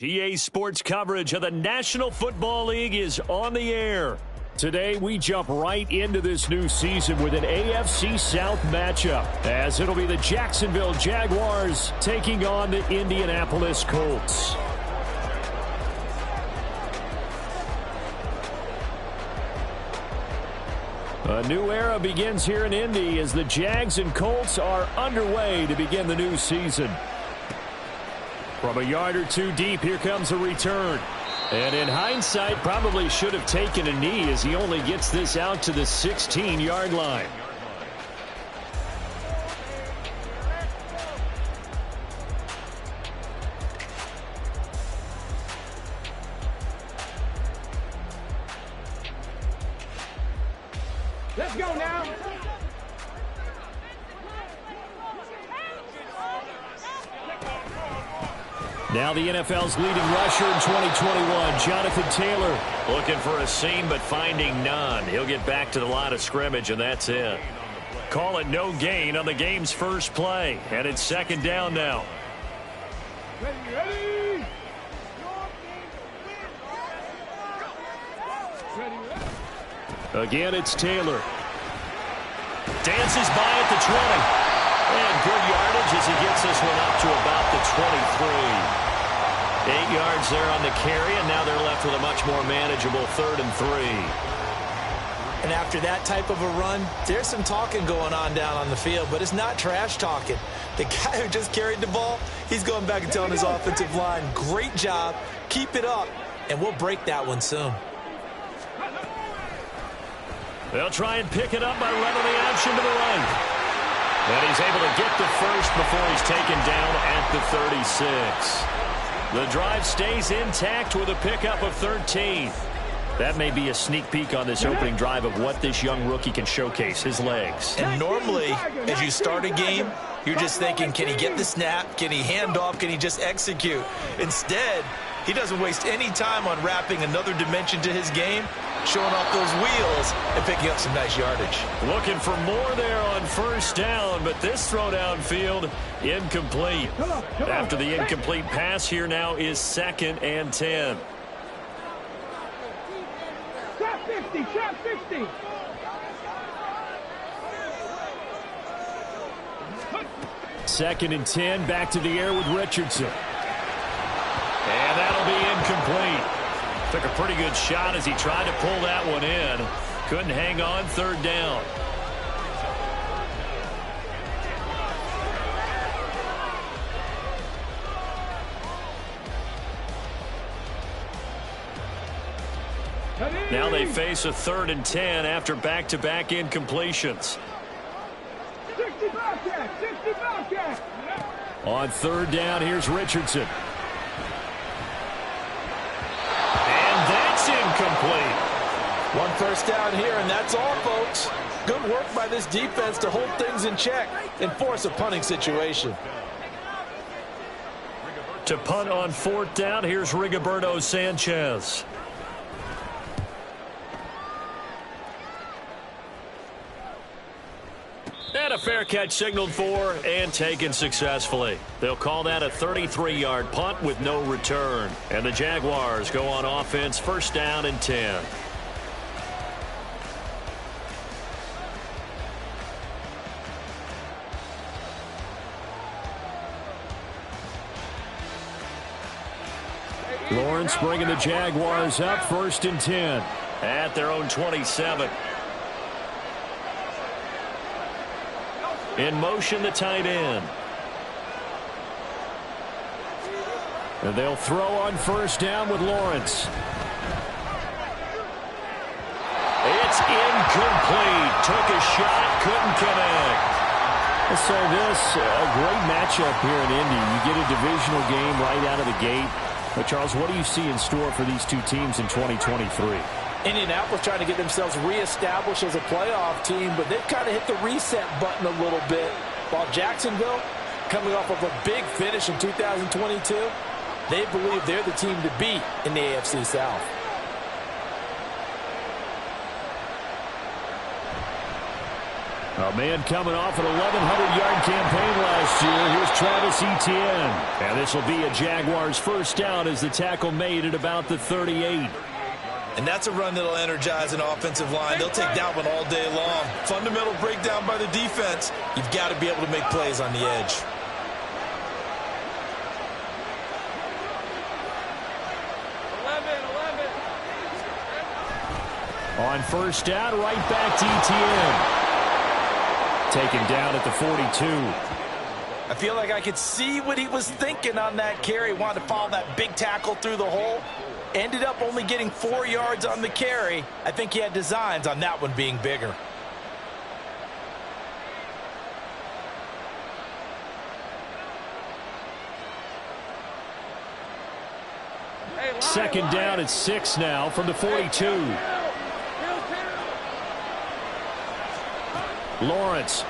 PA Sports coverage of the National Football League is on the air. Today, we jump right into this new season with an AFC South matchup, as it'll be the Jacksonville Jaguars taking on the Indianapolis Colts. A new era begins here in Indy as the Jags and Colts are underway to begin the new season. From a yard or two deep, here comes a return. And in hindsight, probably should have taken a knee as he only gets this out to the 16-yard line. Let's go now. Now the NFL's leading rusher in 2021, Jonathan Taylor. Looking for a seam but finding none. He'll get back to the line of scrimmage, and that's it. Call it no gain on the game's first play. And it's second down now. Ready. Again, it's Taylor. Dances by at the 20. And good yardage as he gets this one up to about the 23. 8 yards there on the carry, and now they're left with a much more manageable 3rd and 3. And after that type of a run, there's some talking going on down on the field, but it's not trash talking. The guy who just carried the ball, he's going back and telling his offensive line, great job, keep it up, and we'll break that one soon. They'll try and pick it up by running the option to the right. And he's able to get the first before he's taken down at the 36. The drive stays intact with a pickup of 13. That may be a sneak peek on this opening drive of what this young rookie can showcase, his legs. And normally, as you start a game, you're just thinking, can he get the snap? Can he hand off? Can he just execute? Instead, he doesn't waste any time on wrapping another dimension to his game, showing off those wheels and picking up some nice yardage. Looking for more there on first down, but this throw downfield incomplete. After the incomplete pass, here now is 2nd and 10. Trap 50, trap 50. Second and 10, back to the air with Richardson. And that'll be incomplete. Took a pretty good shot as he tried to pull that one in. Couldn't hang on, 3rd down. Now they face a 3rd and 10 after back-to-back incompletions. 60 Bobcat, 60 Bobcat. On 3rd down, here's Richardson. Incomplete. One first down here, and that's all, folks. Good work by this defense to hold things in check and force a punting situation. To punt on 4th down, here's Rigoberto Sanchez. And a fair catch signaled for and taken successfully. They'll call that a 33-yard punt with no return. And the Jaguars go on offense, 1st down and 10. Lawrence bringing the Jaguars up, 1st and 10. At their own 27. In motion, the tight end. And they'll throw on 1st down with Lawrence. It's incomplete. Took a shot, couldn't connect. So this, a great matchup here in Indy. You get a divisional game right out of the gate. But Charles, what do you see in store for these two teams in 2023? Indianapolis trying to get themselves reestablished as a playoff team, but they've kind of hit the reset button a little bit. While Jacksonville, coming off of a big finish in 2022, they believe they're the team to beat in the AFC South. A man coming off an 1,100-yard campaign last last year. Here's Travis Etienne. And this will be a Jaguars first down as the tackle made at about the 38. And that's a run that'll energize an offensive line. They'll take that one all day long. Fundamental breakdown by the defense. You've got to be able to make plays on the edge. On first down, right back to Etienne. Taken down at the 42. I feel like I could see what he was thinking on that carry. Wanted to follow that big tackle through the hole. Ended up only getting 4 yards on the carry. I think he had designs on that one being bigger. Second down at 6 now from the 42. Lawrence.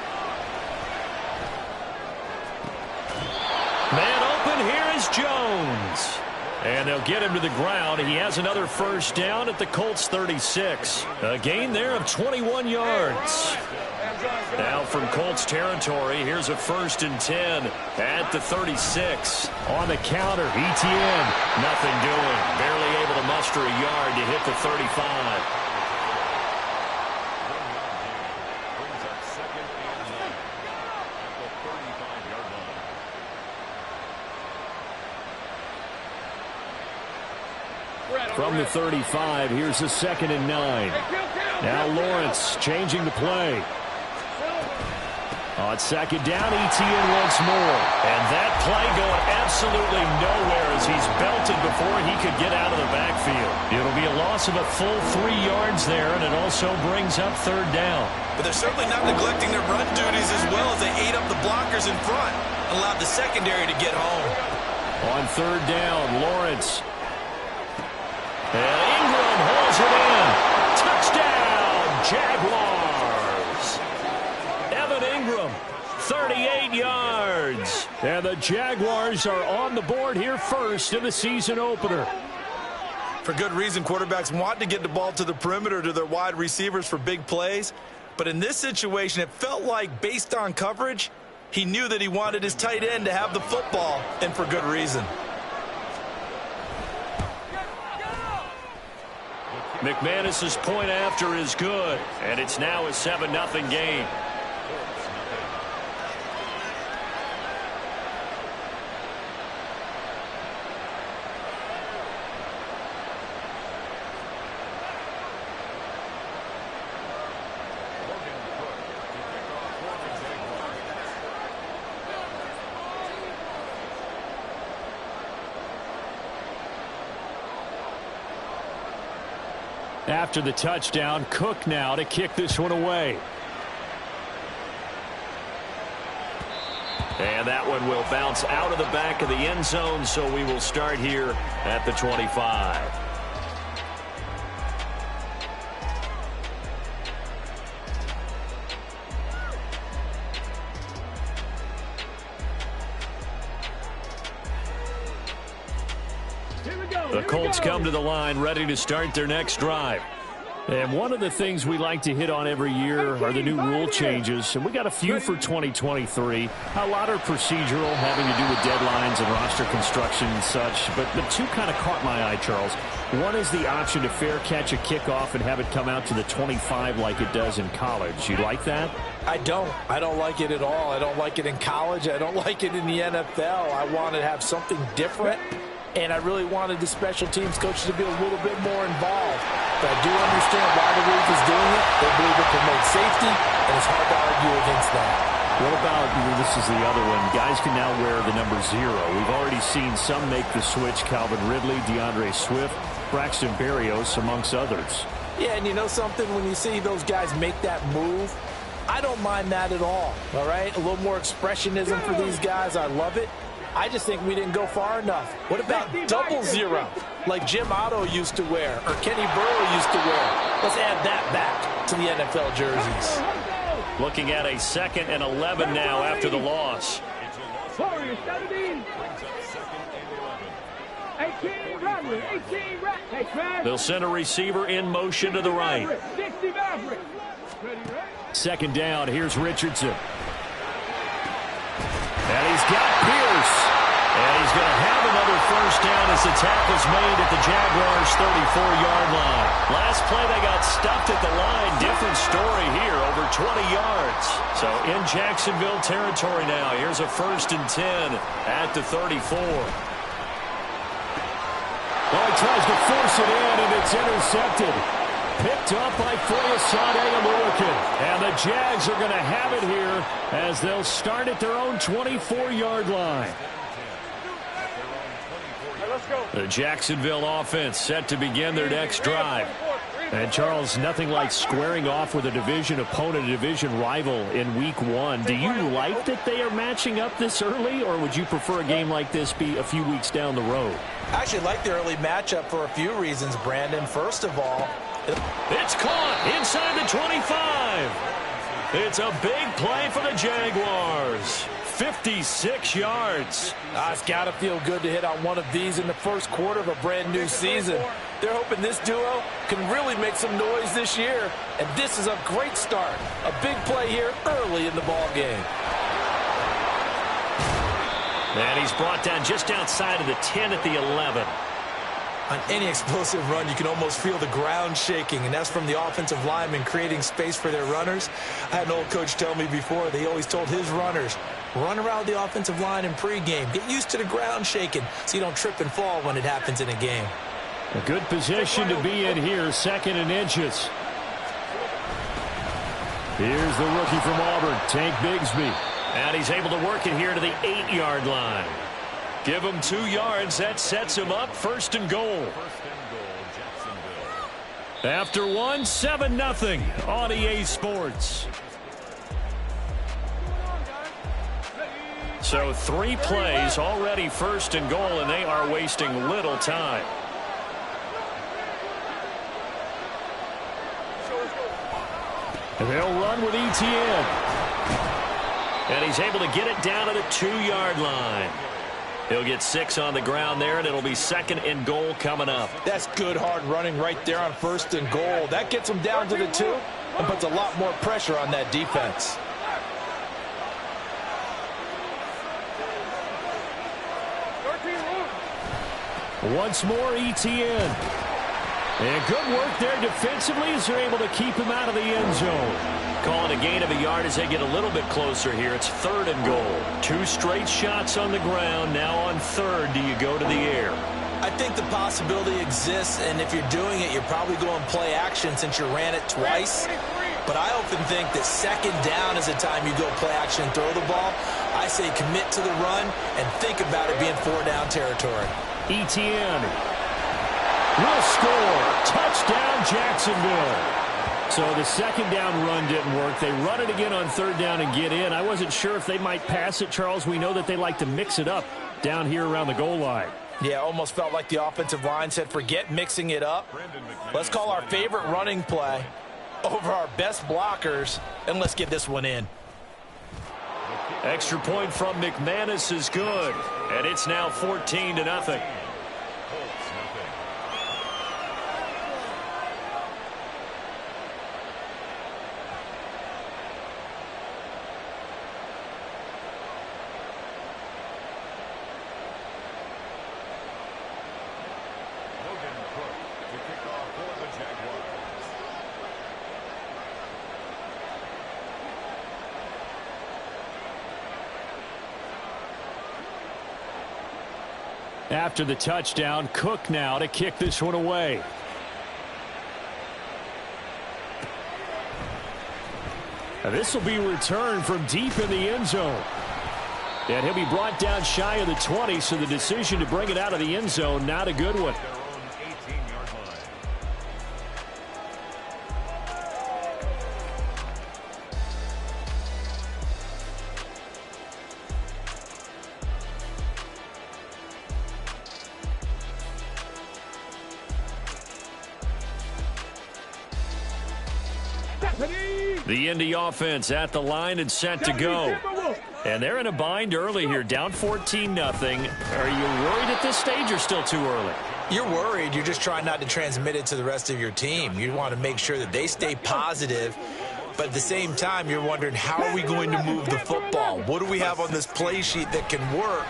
Man open, here is Jones. And they'll get him to the ground. He has another first down at the Colts 36. A gain there of 21 yards. Now from Colts territory, here's a 1st and 10 at the 36. On the counter, Etienne, nothing doing. Barely able to muster a yard to hit the 35. From the 35, here's a 2nd and 9. Now Lawrence changing the play. On 2nd down, Etienne once more. And that play going absolutely nowhere as he's belted before he could get out of the backfield. It'll be a loss of a full 3 yards there, and it also brings up 3rd down. But they're certainly not neglecting their run duties as well as they ate up the blockers in front. Allowed the secondary to get home. On 3rd down, Lawrence. And Ingram holds it in. Touchdown, Jaguars. Evan Ingram, 38 yards. And the Jaguars are on the board here first in the season opener. For good reason, quarterbacks want to get the ball to the perimeter to their wide receivers for big plays. But in this situation, it felt like based on coverage, he knew that he wanted his tight end to have the football, and for good reason. McManus's point after is good, and it's now a 7-0 game. After the touchdown, Cook now to kick this one away. And that one will bounce out of the back of the end zone, so we will start here at the 25. The Colts come to the line ready to start their next drive. And one of the things we like to hit on every year are the new rule changes. And we got a few for 2023. A lot are procedural, having to do with deadlines and roster construction and such. But the two kind of caught my eye, Charles. One is the option to fair catch a kickoff and have it come out to the 25 like it does in college. You like that? I don't like it at all. I don't like it in college. I don't like it in the NFL. I want to have something different. And I really wanted the special teams coaches to be a little bit more involved. But I do understand why the league is doing it. They believe it promotes safety, and it's hard to argue against that. What about, this is the other one, guys can now wear the number 0. We've already seen some make the switch, Calvin Ridley, DeAndre Swift, Braxton Berrios, amongst others. Yeah, and you know something, when you see those guys make that move, I don't mind that at all right? A little more expressionism for these guys. I love it. I just think we didn't go far enough. What about 00, like Jim Otto used to wear or Kenny Burrow used to wear? Let's add that back to the NFL jerseys. Looking at a 2nd and 11 now after the loss. 18, they'll send a receiver in motion to the right. 2nd down, here's Richardson. And he's going to have another first down as the tackle's made at the Jaguars' 34-yard line. Last play, they got stuffed at the line. Different story here, over 20 yards. So in Jacksonville territory now. Here's a 1st and 10 at the 34. Well, he tries to force it in, and it's intercepted. Picked up by Foyesade Aluakin. And the Jags are going to have it here as they'll start at their own 24-yard line. The Jacksonville offense set to begin their next drive. And, Charles, nothing like squaring off with a division opponent, a division rival in Week 1. Do you like that they are matching up this early, or would you prefer a game like this be a few weeks down the road? I actually like the early matchup for a few reasons, Brandon. First of all, it's caught inside the 25. It's a big play for the Jaguars. 56 yards. It's got to feel good to hit on one of these in the first quarter of a brand new season. They're hoping this duo can really make some noise this year. And this is a great start. A big play here early in the ball game. And he's brought down just outside of the 10 at the 11. On any explosive run, you can almost feel the ground shaking, and that's from the offensive linemen creating space for their runners. I had an old coach tell me before, they always told his runners, run around the offensive line in pregame. Get used to the ground shaking so you don't trip and fall when it happens in a game. A good position to be in here, 2nd and inches. Here's the rookie from Auburn, Tank Bigsby. And he's able to work it here to the 8-yard line. Give him 2 yards. That sets him up. 1st and goal. After 1, 7-0 on EA Sports. So 3 plays already 1st and goal, and they are wasting little time. And they'll run with ETN. And he's able to get it down to the 2-yard line. He'll get 6 on the ground there, and it'll be 2nd and goal coming up. That's good hard running right there on 1st and goal. That gets them down to the 2 and puts a lot more pressure on that defense. Once more, ETN. And good work there defensively as they're able to keep him out of the end zone. Calling a gain of a yard as they get a little bit closer here. It's 3rd and goal. 2 straight shots on the ground. Now on 3rd, do you go to the air? I think the possibility exists, and if you're doing it, you're probably going play action since you ran it twice. But I often think that 2nd down is the time you go play action and throw the ball. I say commit to the run and think about it being 4-down territory. ETN will score. Touchdown, Jacksonville. So the 2nd down run didn't work. They run it again on 3rd down and get in. I wasn't sure if they might pass it, Charles. We know that they like to mix it up down here around the goal line. Yeah, almost felt like the offensive line said, forget mixing it up. Let's call our favorite running play over our best blockers, and let's get this one in. Extra point from McManus is good, and it's now 14-0. After the touchdown, Cook now to kick this one away. And this will be returned from deep in the end zone. And he'll be brought down shy of the 20, so the decision to bring it out of the end zone, not a good one. The Indy offense at the line and set to go. And they're in a bind early here, down 14-0. Are you worried at this stage or still too early? You're worried. You're just trying not to transmit it to the rest of your team. You want to make sure that they stay positive. But at the same time, you're wondering, how are we going to move the football? What do we have on this play sheet that can work?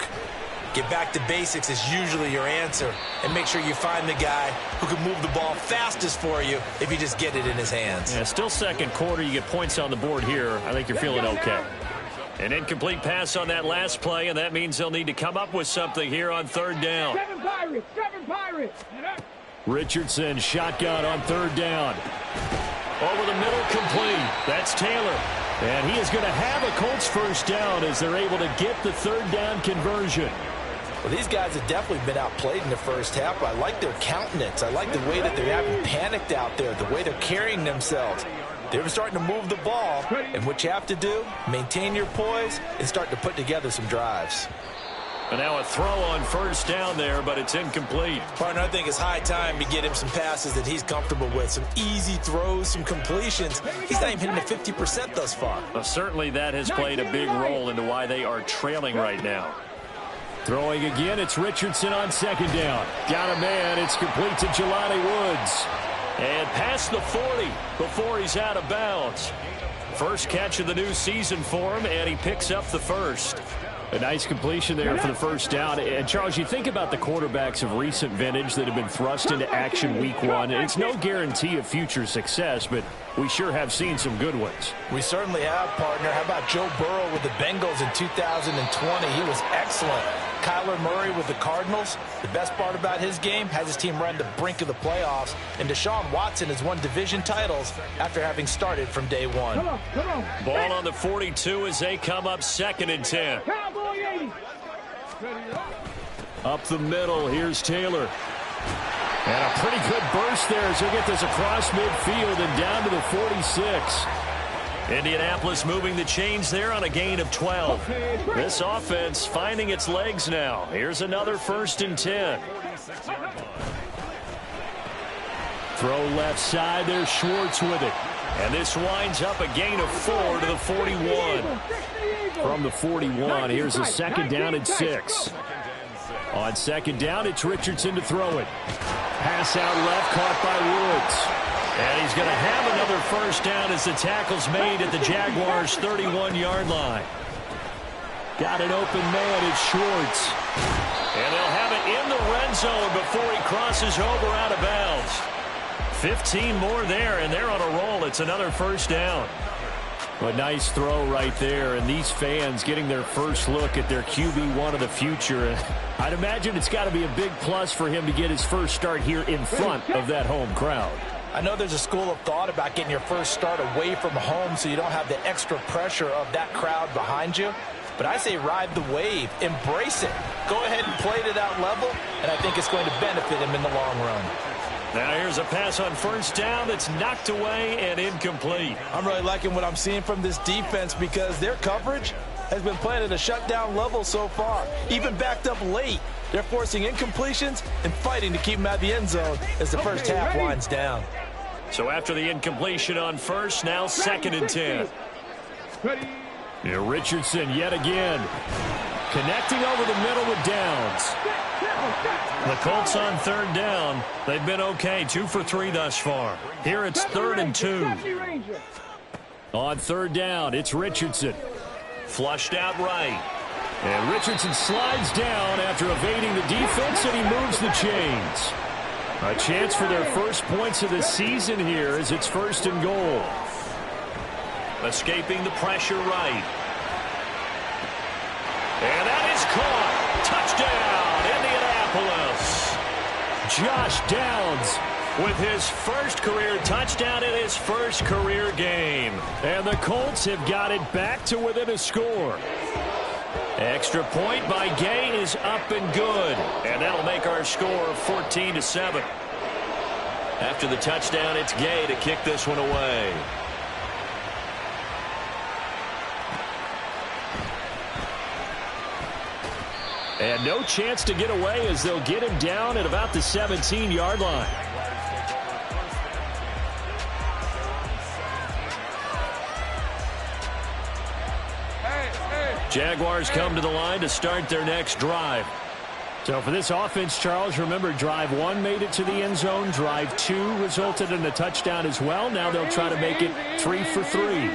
Get back to basics is usually your answer. And make sure you find the guy who can move the ball fastest for you if you just get it in his hands. Yeah, still second quarter. You get points on the board here. I think you're feeling okay. An incomplete pass on that last play, and that means they'll need to come up with something here on third down. Seven Pirates. Richardson shotgun on third down. Over the middle, complete. That's Taylor. And he is going to have a Colts first down as they're able to get the third down conversion. Well, these guys have definitely been outplayed in the first half. I like their countenance. I like the way that they haven't panicked out there, the way they're carrying themselves. They were starting to move the ball, and what you have to do, maintain your poise and start to put together some drives. And now a throw on first down there, but it's incomplete. Partner, I think it's high time to get him some passes that he's comfortable with, some easy throws, some completions. He's not even hitting the 50% thus far. Well, certainly that has played a big role into why they are trailing right now. Throwing again, it's Richardson on second down. Got a man, it's complete to Jelani Woods. And past the 40 before he's out of bounds. First catch of the new season for him, and he picks up the first. A nice completion there for the first down. And, Charles, you think about the quarterbacks of recent vintage that have been thrust into action week one. It's no guarantee of future success, but we sure have seen some good ones. We certainly have, partner. How about Joe Burrow with the Bengals in 2020? He was excellent. Kyler Murray with the Cardinals. The best part about his game has his team run the brink of the playoffs. And Deshaun Watson has won division titles after having started from day one. Come on. Ball on the 42 as they come up 2nd and 10. Cowboy 80. Up the middle, here's Taylor. And a pretty good burst there as he'll get this across midfield and down to the 46. Indianapolis moving the chains there on a gain of 12. This offense finding its legs now. Here's another 1st and 10. Throw left side, there's Schwartz with it. And this winds up a gain of 4 to the 41. From the 41, here's a second down and 6. On second down, it's Richardson to throw it. Pass out left, caught by Woods. And he's going to have another first down as the tackle's made at the Jaguars' 31-yard line. Got an open man, it's Schwartz. And they'll have it in the red zone before he crosses over out of bounds. 15 more there, and they're on a roll. It's another first down. A nice throw right there, and these fans getting their first look at their QB1 of the future. I'd imagine it's got to be a big plus for him to get his first start here in front of that home crowd. I know there's a school of thought about getting your first start away from home so you don't have the extra pressure of that crowd behind you. But I say ride the wave. Embrace it. Go ahead and play to that level, and I think it's going to benefit him in the long run. Now here's a pass on first down that's knocked away and incomplete. I'm really liking what I'm seeing from this defense because their coverage has been playing at a shutdown level so far. Even backed up late. They're forcing incompletions and fighting to keep them out of the end zone as the first half winds down. So after the incompletion on first, now 2nd and 10. Yeah, Richardson yet again. Connecting over the middle with Downs. The Colts on third down. They've been okay, 2 for 3 thus far. Here it's 3rd and 2. On third down, it's Richardson. Flushed out right. And Richardson slides down after evading the defense, and he moves the chains. A chance for their first points of the season here as it's 1st and goal. Escaping the pressure right. And that is caught. Touchdown, Indianapolis. Josh Downs with his first career touchdown in his first career game. And the Colts have got it back to within a score. Extra point by Gay is up and good. And that'll make our score 14-7. After the touchdown, it's Gay to kick this one away. And no chance to get away as they'll get him down at about the 17-yard line. Jaguars come to the line to start their next drive. So for this offense, Charles, remember drive 1 made it to the end zone. Drive 2 resulted in a touchdown as well. Now they'll try to make it 3 for 3.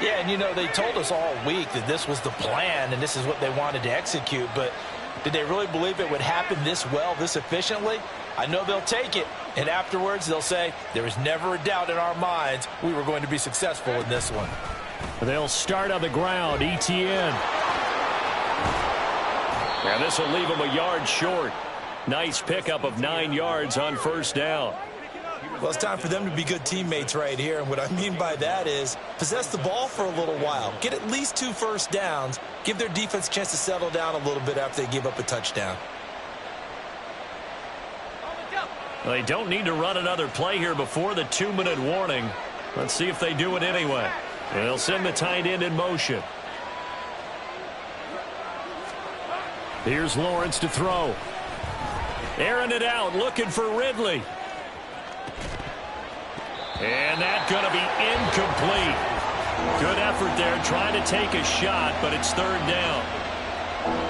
Yeah, and you know, they told us all week that this was the plan and this is what they wanted to execute. But Did they really believe it would happen this well, this efficiently? I know they'll take it, and afterwards they'll say, there was never a doubt in our minds we were going to be successful in this one. They'll start on the ground. ETN. And this will leave him a yard short. Nice pickup of 9 yards on first down. Well, it's time for them to be good teammates right here. And what I mean by that is possess the ball for a little while. Get at least 2 first downs. Give their defense a chance to settle down a little bit after they give up a touchdown. They don't need to run another play here before the 2-minute warning. Let's see if they do it anyway. They'll send the tight end in motion. Here's Lawrence to throw. Airing it out, looking for Ridley. And that's going to be incomplete. Good effort there, trying to take a shot, but it's third down.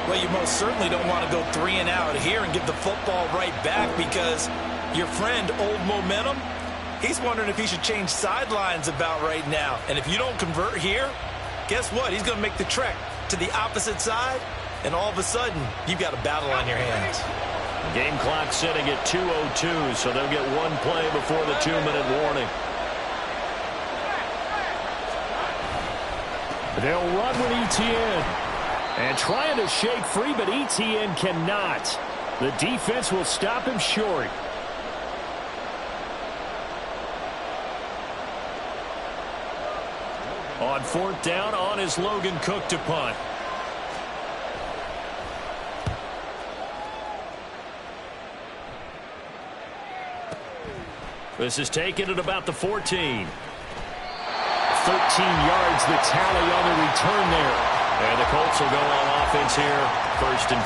Well, you most certainly don't want to go 3 and out here and give the football right back, because your friend, Old Momentum, he's wondering if he should change sidelines about right now. And if you don't convert here, guess what? He's going to make the trek to the opposite side, and all of a sudden, you've got a battle on your hands. Game clock sitting at 2:02, so they'll get 1 play before the 2-minute warning. They'll run with ETN. And trying to shake free, but ETN cannot. The defense will stop him short. On 4th down, on is Logan Cook to punt. This is taken at about the 14. 13 yards, the tally on the return there. And the Colts will go on offense here, 1st and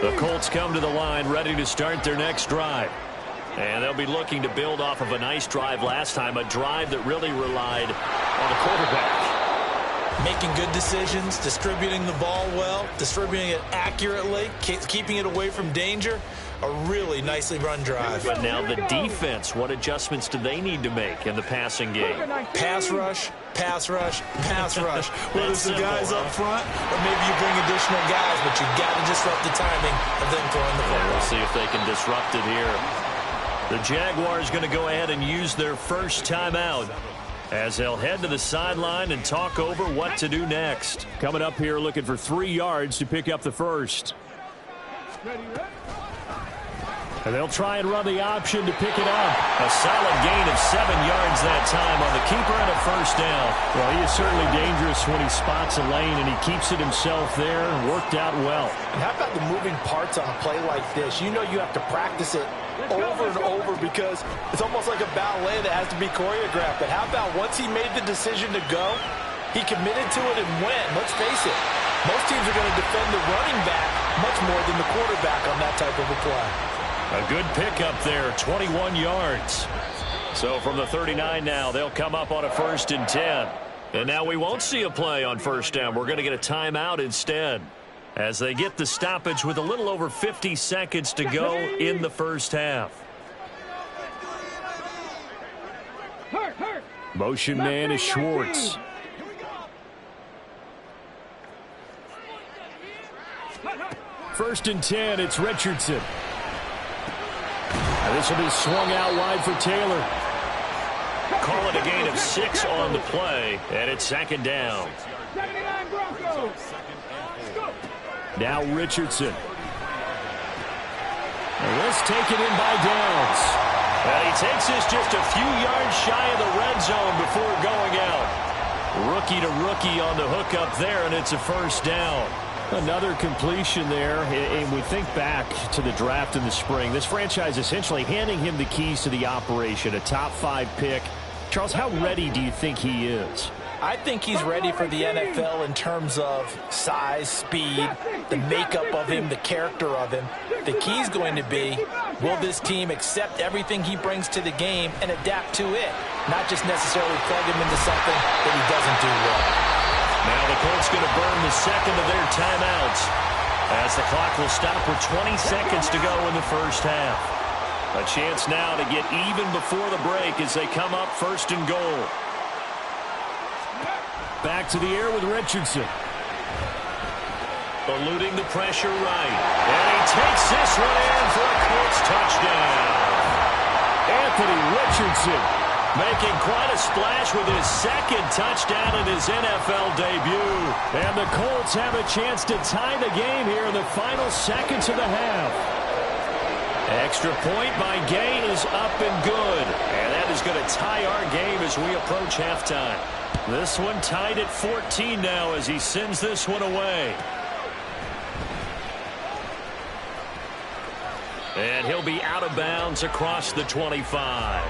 10. The Colts come to the line ready to start their next drive. And they'll be looking to build off of a nice drive last time, a drive that really relied on the quarterback. Making good decisions, distributing the ball well, distributing it accurately, keeping it away from danger. A really nicely run drive. But now the defense, what adjustments do they need to make in the passing game? Pass rush, pass rush, pass rush. Whether it's the guys up front or maybe you bring additional guys, but you got to disrupt the timing of them throwing the football. We'll see if they can disrupt it here. The Jaguars going to go ahead and use their first timeout as they'll head to the sideline and talk over what to do next. Coming up here looking for 3 yards to pick up the first. And they'll try and run the option to pick it up. A solid gain of 7 yards that time on the keeper and a first down. Well, he is certainly dangerous when he spots a lane, and he keeps it himself there and worked out well. And how about the moving parts on a play like this? You know you have to practice it over and over because it's almost like a ballet that has to be choreographed. But how about once he made the decision to go, he committed to it and went. Let's face it, most teams are going to defend the running back much more than the quarterback on that type of a play. A good pickup there, 21 yards. So from the 39 now, they'll come up on a 1st and 10. And now we won't see a play on first down. We're going to get a timeout instead, as they get the stoppage with a little over 50 seconds to go in the first half. Motion man is Schwartz. First and 10, it's Richardson. And this will be swung out wide for Taylor. Call it a gain of 6 on the play, and it's 2nd down. Now Richardson. And this taken in by Downs. And he takes this just a few yards shy of the red zone before going out. Rookie to rookie on the hook up there, and it's a first down. Another completion there, and we think back to the draft in the spring. This franchise essentially handing him the keys to the operation, a top 5 pick. Charles, how ready do you think he is? I think he's ready for the NFL in terms of size, speed, the makeup of him, the character of him. The key's going to be, will this team accept everything he brings to the game and adapt to it, not just necessarily plug him into something that he doesn't do well. Now the Colts going to burn the second of their timeouts as the clock will stop with 20 seconds to go in the first half. A chance now to get even before the break as they come up 1st and goal. back to the air with Richardson. Eluding the pressure right. And he takes this one in for a Colts touchdown. Anthony Richardson making quite a splash with his second touchdown in his NFL debut. And the Colts have a chance to tie the game here in the final seconds of the half. Extra point by Gay is up and good. And that is going to tie our game as we approach halftime. This one tied at 14 now as he sends this one away. And he'll be out of bounds across the 25.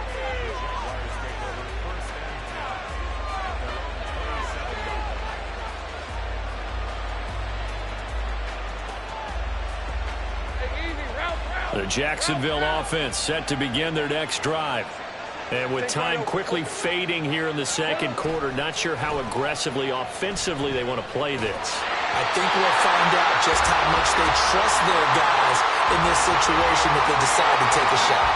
The Jacksonville offense set to begin their next drive. And with time quickly fading here in the second quarter, not sure how aggressively, offensively they want to play this. I think we'll find out just how much they trust their guys in this situation if they decide to take a shot.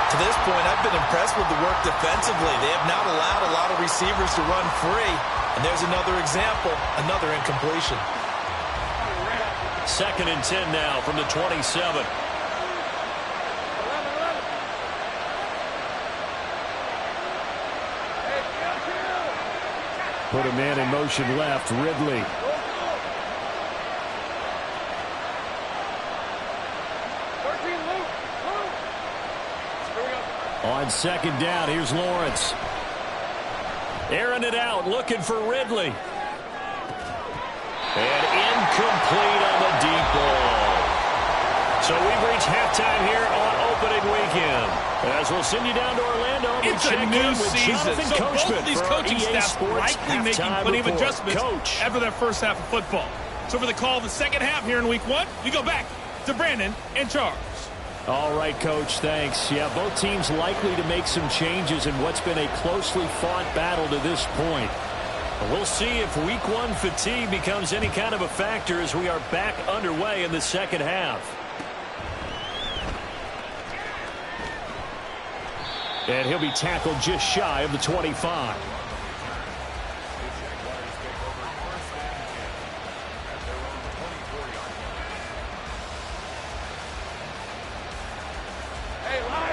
To this point, I've been impressed with the work defensively. They have not allowed a lot of receivers to run free. And there's another example, another incompletion. 2nd and 10 now from the 27. Put a man in motion left, Ridley. On 2nd down, here's Lawrence. Airing it out, looking for Ridley. And incomplete on the deep ball. So we've reached halftime here on opening weekend. As we'll send you down to Orlando. It's a new season, so both of these coaching staffs Sports likely making plenty of adjustments after their first half of football. So for the call of the second half here in week 1, we go back to Brandon and Charles. All right, Coach, thanks. Yeah, both teams likely to make some changes in what's been a closely fought battle to this point. We'll see if week 1 fatigue becomes any kind of a factor as we are back underway in the second half. And he'll be tackled just shy of the 25.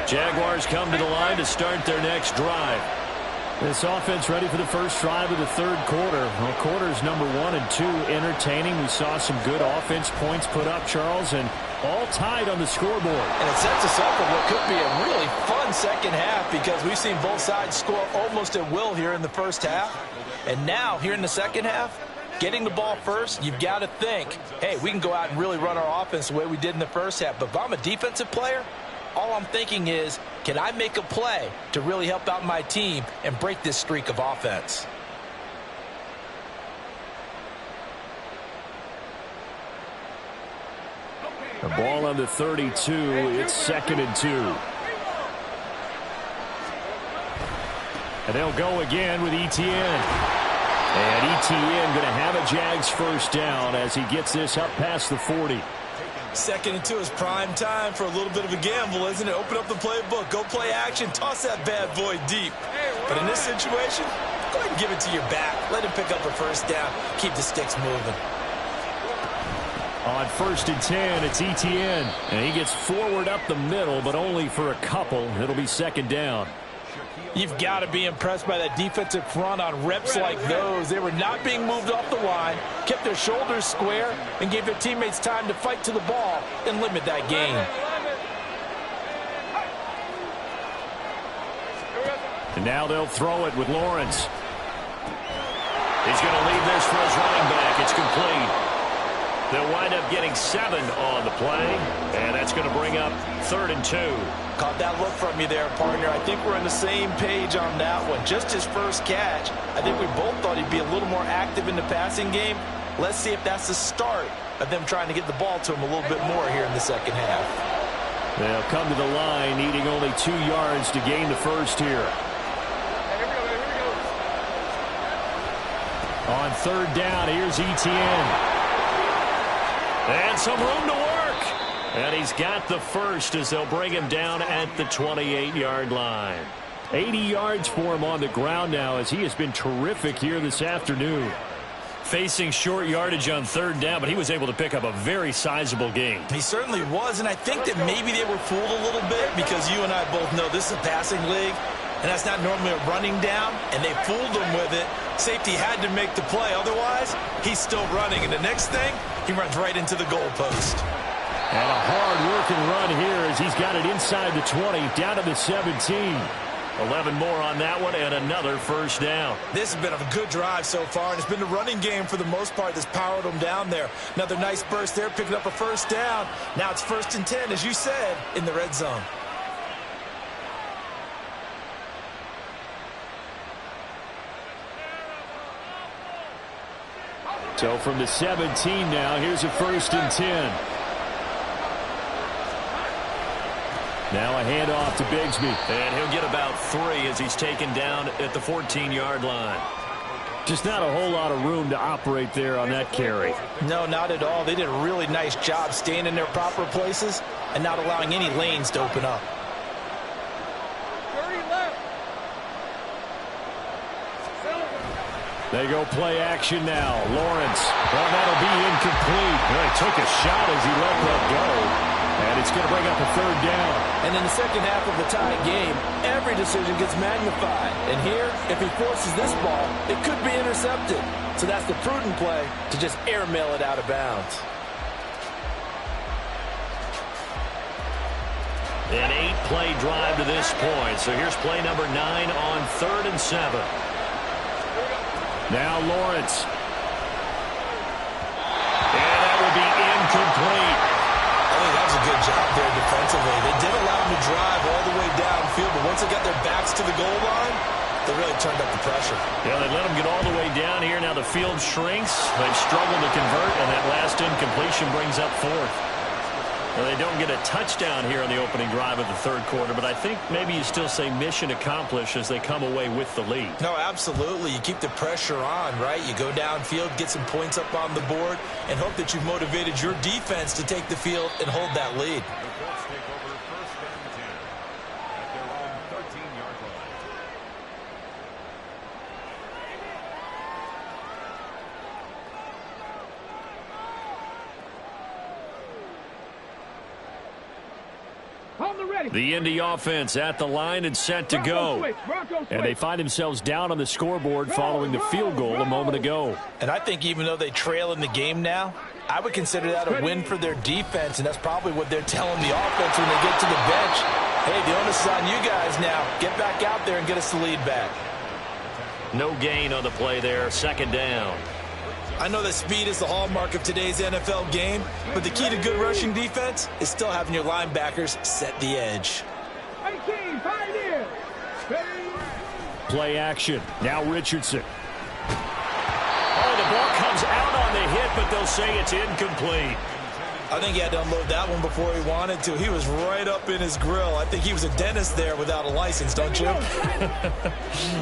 Jaguars come to the line to start their next drive. This offense ready for the first drive of the third quarter. Well, quarters number 1 and 2 entertaining. We saw some good offense points put up, Charles, and all tied on the scoreboard. And it sets us up for what could be a really fun second half because we've seen both sides score almost at will here in the first half. And now, here in the second half, getting the ball first, you've got to think, hey, we can go out and really run our offense the way we did in the first half. But if I'm a defensive player, all I'm thinking is, can I make a play to really help out my team and break this streak of offense? The ball on the 32. It's 2nd and 2. And they'll go again with Etienne. And Etienne going to have a Jags first down as he gets this up past the 40. 2nd and 2 is prime time for a little bit of a gamble, isn't it? Open up the playbook, go play action, toss that bad boy deep. But in this situation, go ahead and give it to your back. Let him pick up a first down. Keep the sticks moving. On 1st and 10, it's Etienne. And he gets forward up the middle, but only for a couple. It'll be 2nd down. You've got to be impressed by that defensive front on reps like those. They were not being moved off the line, kept their shoulders square, and gave their teammates time to fight to the ball and limit that gain. And now they'll throw it with Lawrence. He's going to leave this for his running back. It's complete. They'll wind up getting 7 on the play, and that's going to bring up 3rd and 2. Caught that look from you there, partner. I think we're on the same page on that one. Just his first catch. I think we both thought he'd be a little more active in the passing game. Let's see if that's the start of them trying to get the ball to him a little bit more here in the second half. They'll come to the line, needing only 2 yards to gain the first here. On 3rd down, here's Etienne. And some room to work. And he's got the first as they'll bring him down at the 28-yard line. 80 yards for him on the ground now as he has been terrific here this afternoon. Facing short yardage on third down, but he was able to pick up a very sizable gain. He certainly was, and I think that maybe they were fooled a little bit because you and I both know this is a passing league, and that's not normally a running down, and they fooled him with it. Safety had to make the play. Otherwise, he's still running, and the next thing, he runs right into the goalpost. And a hard-working run here as he's got it inside the 20, down to the 17. 11 more on that one and another first down. This has been a good drive so far, and it's been the running game for the most part that's powered them down there. Another nice burst there, picking up a first down. Now it's 1st and 10, as you said, in the red zone. So from the 17 now, here's a 1st and 10. Now a handoff to Bigsby. And he'll get about 3 as he's taken down at the 14-yard line. Just not a whole lot of room to operate there on that carry. No, not at all. They did a really nice job staying in their proper places and not allowing any lanes to open up. They go play action now. Lawrence. Well, that'll be incomplete. Well, he took a shot as he let that go. And it's going to bring up a 3rd down. And in the second half of the tie game, every decision gets magnified. And here, if he forces this ball, it could be intercepted. So that's the prudent play to just airmail it out of bounds. An 8-play drive to this point. So here's play number 9 on 3rd and 7. Now Lawrence. And that will be incomplete. I think that was a good job there defensively. They did allow them to drive all the way downfield, but once they got their backs to the goal line, they really turned up the pressure. Yeah, they let them get all the way down here. Now the field shrinks. They've struggled to convert, and that last incompletion brings up 4th. Well, they don't get a touchdown here in the opening drive of the 3rd quarter, but I think maybe you still say mission accomplished as they come away with the lead. No, absolutely. You keep the pressure on, right? You go downfield, get some points up on the board, and hope that you've motivated your defense to take the field and hold that lead. The Indy offense at the line and set to go. And they find themselves down on the scoreboard following the field goal a moment ago. And I think even though they trail in the game now, I would consider that a win for their defense, and that's probably what they're telling the offense when they get to the bench. Hey, the onus is on you guys now. Get back out there and get us the lead back. No gain on the play there. 2nd down. I know that speed is the hallmark of today's NFL game, but the key to good rushing defense is still having your linebackers set the edge. Play action. Now Richardson. Oh, the ball comes out on the hit, but they'll say it's incomplete. I think he had to unload that one before he wanted to. He was right up in his grill. I think he was a dentist there without a license, don't you?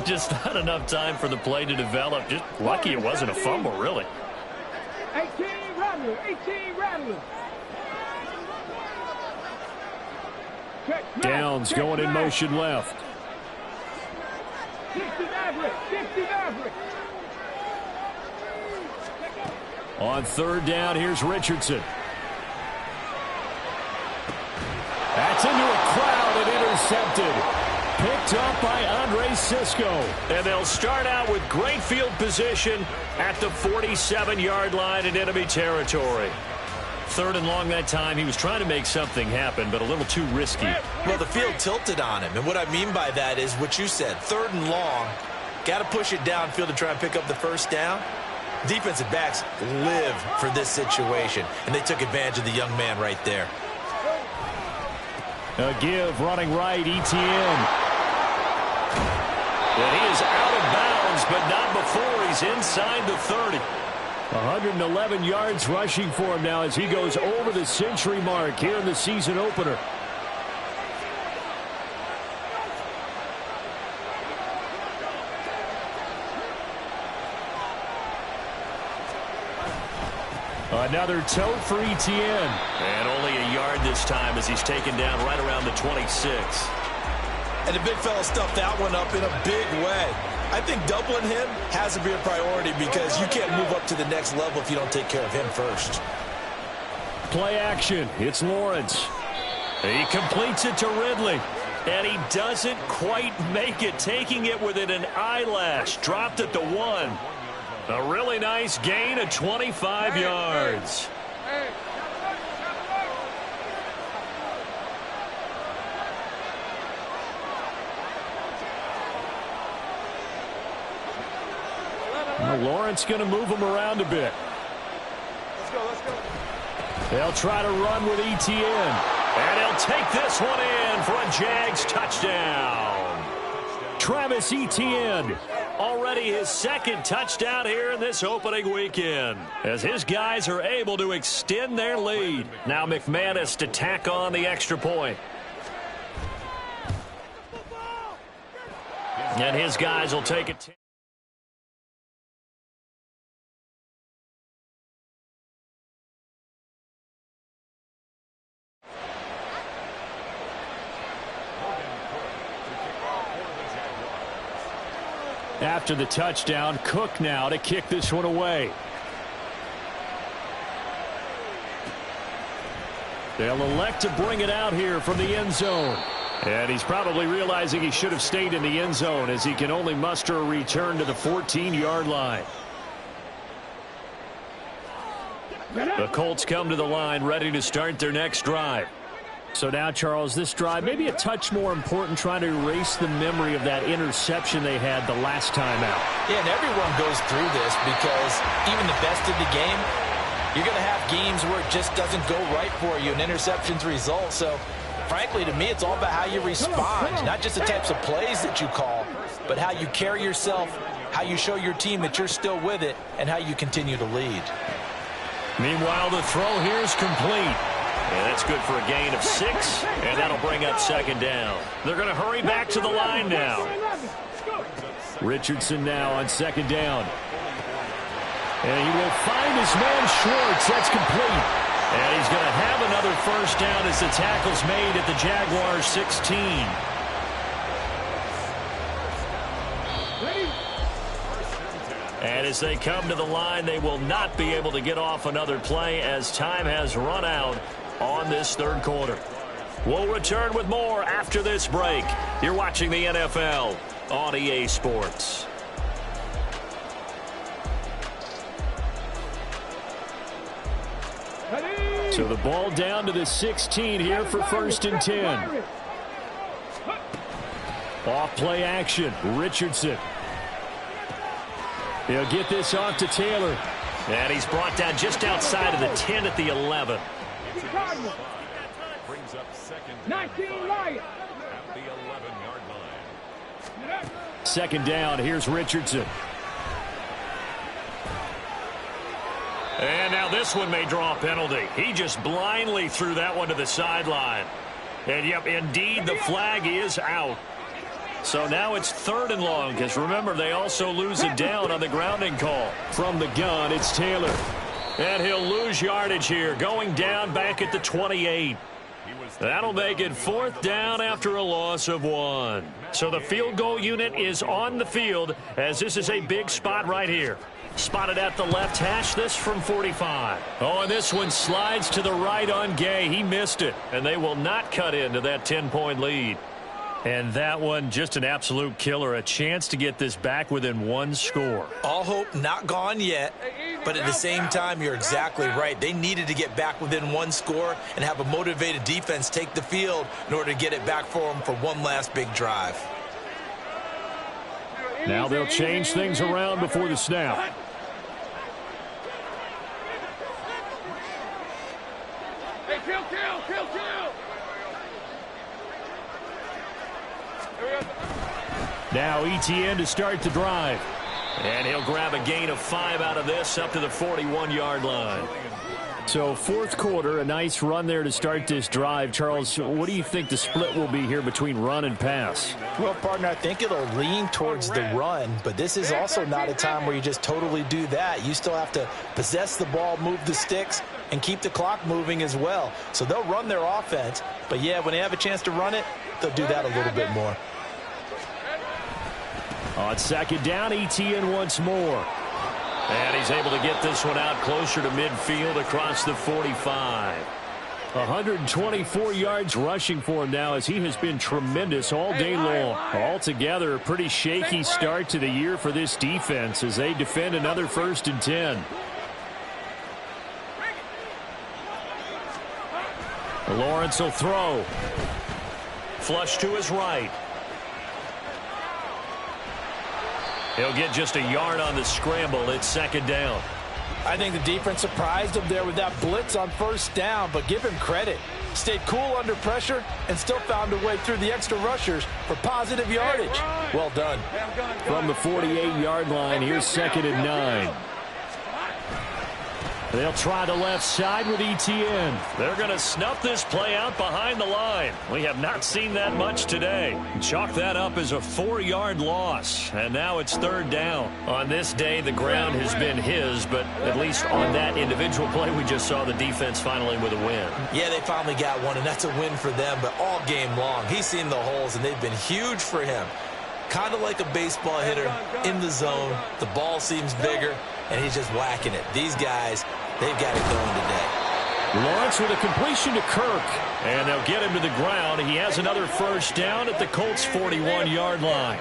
Just not enough time for the play to develop. Just lucky it wasn't a fumble, really. 18 Rattler. Downs going in motion left. 60 Maverick. On 3rd down, here's Richardson. That's into a crowd and intercepted. Picked up by Andre Cisco. And they'll start out with great field position at the 47-yard line in enemy territory. 3rd and long that time. He was trying to make something happen, but a little too risky. Well, the field tilted on him, and what I mean by that is what you said. 3rd and long, got to push it downfield to try and pick up the first down. Defensive backs live for this situation, and they took advantage of the young man right there. A give running right, Etienne. And he is out of bounds, but not before he's inside the 30. 111 yards rushing for him now as he goes over the century mark here in the season opener. Another tote for Etienne. And only a yard this time as he's taken down right around the 26. And the big fella stuffed that one up in a big way. I think doubling him has to be a priority because you can't move up to the next level if you don't take care of him first. Play action. It's Lawrence. He completes it to Ridley. And he doesn't quite make it, taking it within an eyelash. Dropped at the 1. A really nice gain of 25 yards. Well, Lawrence going to move him around a bit. Let's go. They'll try to run with ETN. And he'll take this one in for a Jags touchdown. Travis Etienne. Already his second touchdown here in this opening weekend, as his guys are able to extend their lead. Now McManus to tack on the extra point. And his guys will take it. After the touchdown, Cook now to kick this one away. They'll elect to bring it out here from the end zone. And he's probably realizing he should have stayed in the end zone as he can only muster a return to the 14-yard line. The Colts come to the line ready to start their next drive. So now, Charles, this drive maybe a touch more important, trying to erase the memory of that interception they had the last time out. Yeah, and everyone goes through this because even the best of the game, you're going to have games where it just doesn't go right for you and interceptions result. So, frankly, to me, it's all about how you respond, not just the types of plays that you call, but how you carry yourself, how you show your team that you're still with it, and how you continue to lead. Meanwhile, the throw here is complete. And that's good for a gain of 6, and that'll bring up second down. They're going to hurry back to the line now. Richardson now on second down. And he will find his man Schwartz. That's complete. And he's going to have another first down as the tackle's made at the Jaguars' 16. And as they come to the line, they will not be able to get off another play as time has run out on this third quarter. We'll return with more after this break. You're watching the NFL on EA Sports. So the ball down to the 16 here for 1st and 10. Off play action, Richardson. He'll get this off to Taylor. And he's brought down just outside of the 10 at the 11. Brings up second 19 Lions at the 11-yard line. Second down, here's Richardson. And now this one may draw a penalty. He just blindly threw that one to the sideline. And yep, indeed, the flag is out. So now it's 3rd and long, because remember, they also lose it down on the grounding call. From the gun, it's Taylor. And he'll lose yardage here, going down back at the 28. That'll make it 4th down after a loss of 1. So the field goal unit is on the field, as this is a big spot right here. Spotted at the left hash, this from 45. Oh, and this one slides to the right on Gay. He missed it, and they will not cut into that 10-point lead. And that one, just an absolute killer. A chance to get this back within 1 score. All hope not gone yet, but at the same time, you're exactly right. They needed to get back within 1 score and have a motivated defense take the field in order to get it back for them for one last big drive. Now they'll change things around before the snap. Kill. Now ETN to start the drive. And he'll grab a gain of 5 out of this up to the 41-yard line. So 4th quarter, a nice run there to start this drive. Charles, what do you think the split will be here between run and pass? Well, partner, I think it'll lean towards the run, but this is also not a time where you just totally do that. You still have to possess the ball, move the sticks, and keep the clock moving as well. So they'll run their offense, but yeah, when they have a chance to run it, they'll do that a little bit more. On second down, Etienne once more. And he's able to get this one out closer to midfield across the 45. 124 yards rushing for him now as he has been tremendous all day long. Altogether, a pretty shaky start to the year for this defense as they defend another 1st and 10. Lawrence will throw. Flush to his right. He'll get just a yard on the scramble. It's 2nd down. I think the defense surprised him there with that blitz on 1st down, but give him credit. Stayed cool under pressure and still found a way through the extra rushers for positive yardage. Well done. From the 48-yard line, here's 2nd and 9. They'll try the left side with Etienne. They're going to snuff this play out behind the line. We have not seen that much today. Chalk that up as a 4-yard loss. And now it's 3rd down. On this day, the ground has been his, but at least on that individual play, we just saw the defense finally with a win. Yeah, they finally got one, and that's a win for them, but all game long, he's seen the holes, and they've been huge for him. Kind of like a baseball hitter in the zone. The ball seems bigger, and he's just whacking it. These guys, they've got it going today. Lawrence with a completion to Kirk. And they'll get him to the ground. He has another 1st down at the Colts' 41-yard line.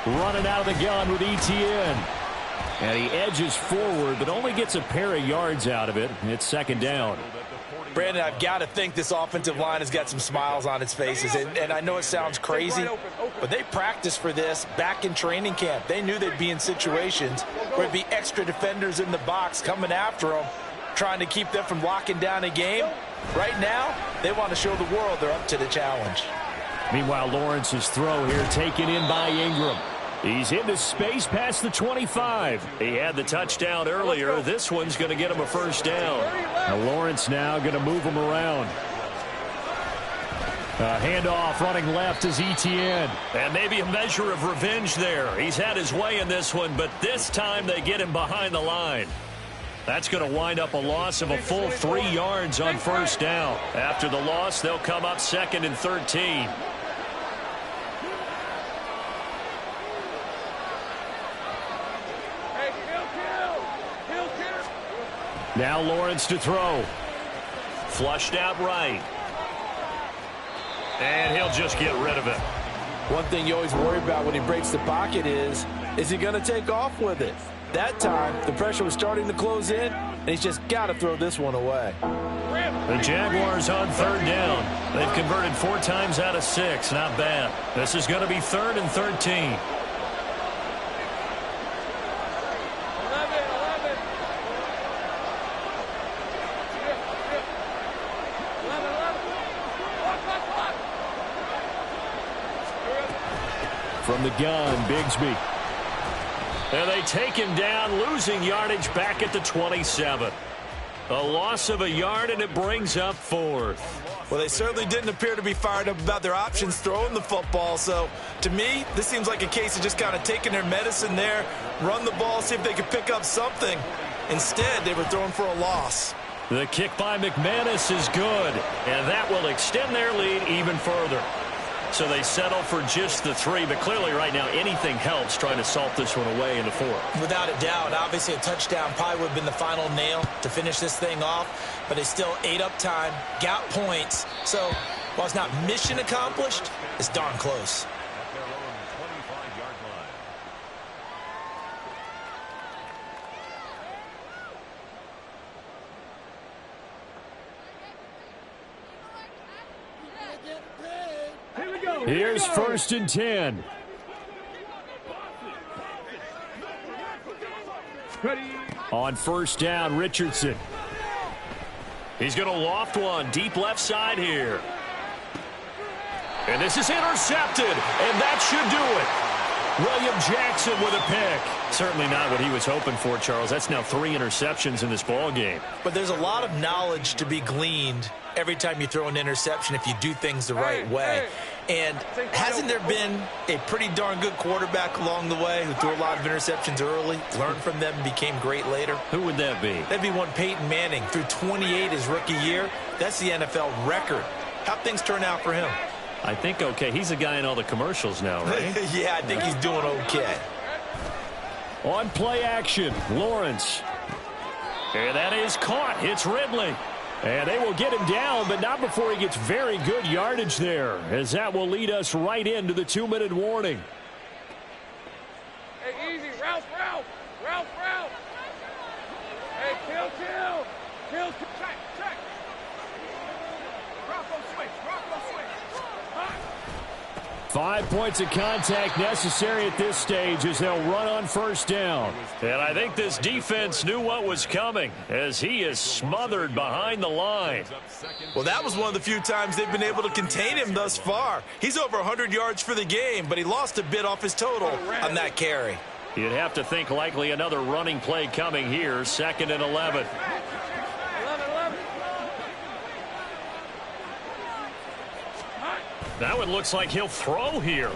Running out of the gun with Etienne. And he edges forward, but only gets a pair of yards out of it. It's 2nd down. Brandon, I've got to think this offensive line has got some smiles on its faces. And I know it sounds crazy, but they practiced for this back in training camp. They knew they'd be in situations where there'd be extra defenders in the box coming after them, trying to keep them from locking down a game. Right now, they want to show the world they're up to the challenge. Meanwhile, Lawrence's throw here taken in by Ingram. He's into space past the 25. He had the touchdown earlier. This one's going to get him a 1st down. Now Lawrence now going to move him around. Handoff running left is Etienne. And maybe a measure of revenge there. He's had his way in this one, but this time they get him behind the line. That's going to wind up a loss of a full 3 yards on 1st down. After the loss, they'll come up 2nd and 13. Now Lawrence to throw. Flushed out right. And he'll just get rid of it. One thing you always worry about when he breaks the pocket is he going to take off with it? That time, the pressure was starting to close in, and he's just got to throw this one away. The Jaguars on 3rd down. They've converted 4 times out of 6. Not bad. This is going to be 3rd and 13. From the gun, Bigsby. And they take him down, losing yardage back at the 27. A loss of a yard, and it brings up 4th. Well, they certainly didn't appear to be fired up about their options throwing the football. So, to me, this seems like a case of just kind of taking their medicine there, run the ball, see if they could pick up something. Instead, they were throwing for a loss. The kick by McManus is good, and that will extend their lead even further. So they settle for just the 3, but clearly right now anything helps trying to salt this one away in the 4th. Without a doubt, obviously a touchdown probably would have been the final nail to finish this thing off, but they still ate up time, got points. So while it's not mission accomplished, it's darn close. Here's 1st and 10. On 1st down, Richardson. He's going to loft one deep left side here. And this is intercepted, and that should do it. William Jackson with a pick. Certainly not what he was hoping for, Charles. That's now 3 interceptions in this ball game. But there's a lot of knowledge to be gleaned every time you throw an interception if you do things the right way. And hasn't there been a pretty darn good quarterback along the way who threw a lot of interceptions early, learned from them, and became great later? Who would that be? That'd be one Peyton Manning. Threw 28 his rookie year. That's the NFL record. How'd things turn out for him? I think okay. He's a guy in all the commercials now, right? Yeah, I think he's doing okay. On play action, Lawrence. And that is caught. It's Ridley. And they will get him down, but not before he gets very good yardage there, as that will lead us right into the 2-minute warning. Hey, easy. Ralph. Hey, kill. Check. Rocco switch. 5 points of contact necessary at this stage as they'll run on first down. And I think this defense knew what was coming as he is smothered behind the line. Well, that was one of the few times they've been able to contain him thus far. He's over 100 yards for the game, but he lost a bit off his total on that carry. You'd have to think likely another running play coming here, 2nd and 11. 11. Now it looks like he'll throw here.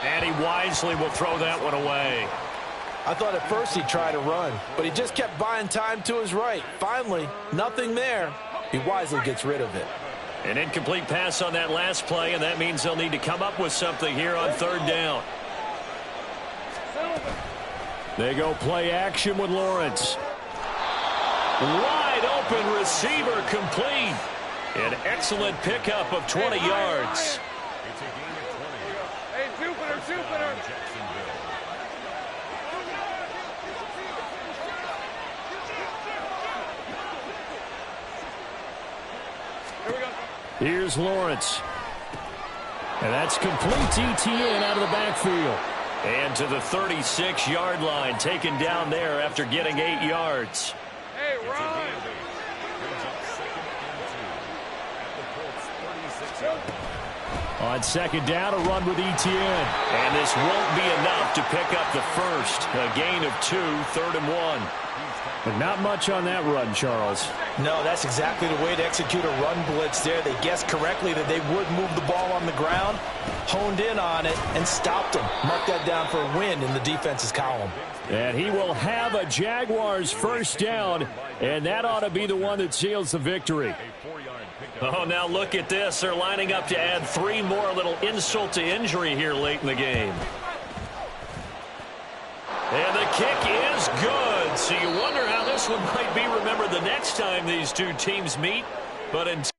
And he wisely will throw that one away. I thought at first he'd try to run, but he just kept buying time to his right. Finally, nothing there. He wisely gets rid of it. An incomplete pass on that last play, and that means they'll need to come up with something here on 3rd down. They go play action with Lawrence. Wide open receiver complete. An excellent pickup of 20 yards. Hey, Jupiter. Here we go. Here's Lawrence. And that's complete to Etienne out of the backfield. And to the 36-yard line, taken down there after getting 8 yards. Hey, Ron. On 2nd down, a run with Etienne. And this won't be enough to pick up the first. A gain of 2, 3rd and 1. But not much on that run, Charles. No, that's exactly the way to execute a run blitz there. They guessed correctly that they would move the ball on the ground, honed in on it, and stopped them. Mark that down for a win in the defense's column. And he will have a Jaguars first down, and that ought to be the one that seals the victory. Oh, now look at this. They're lining up to add 3 more, a little insult to injury here late in the game. And the kick is good. So you wonder how this one might be remembered the next time these two teams meet. But until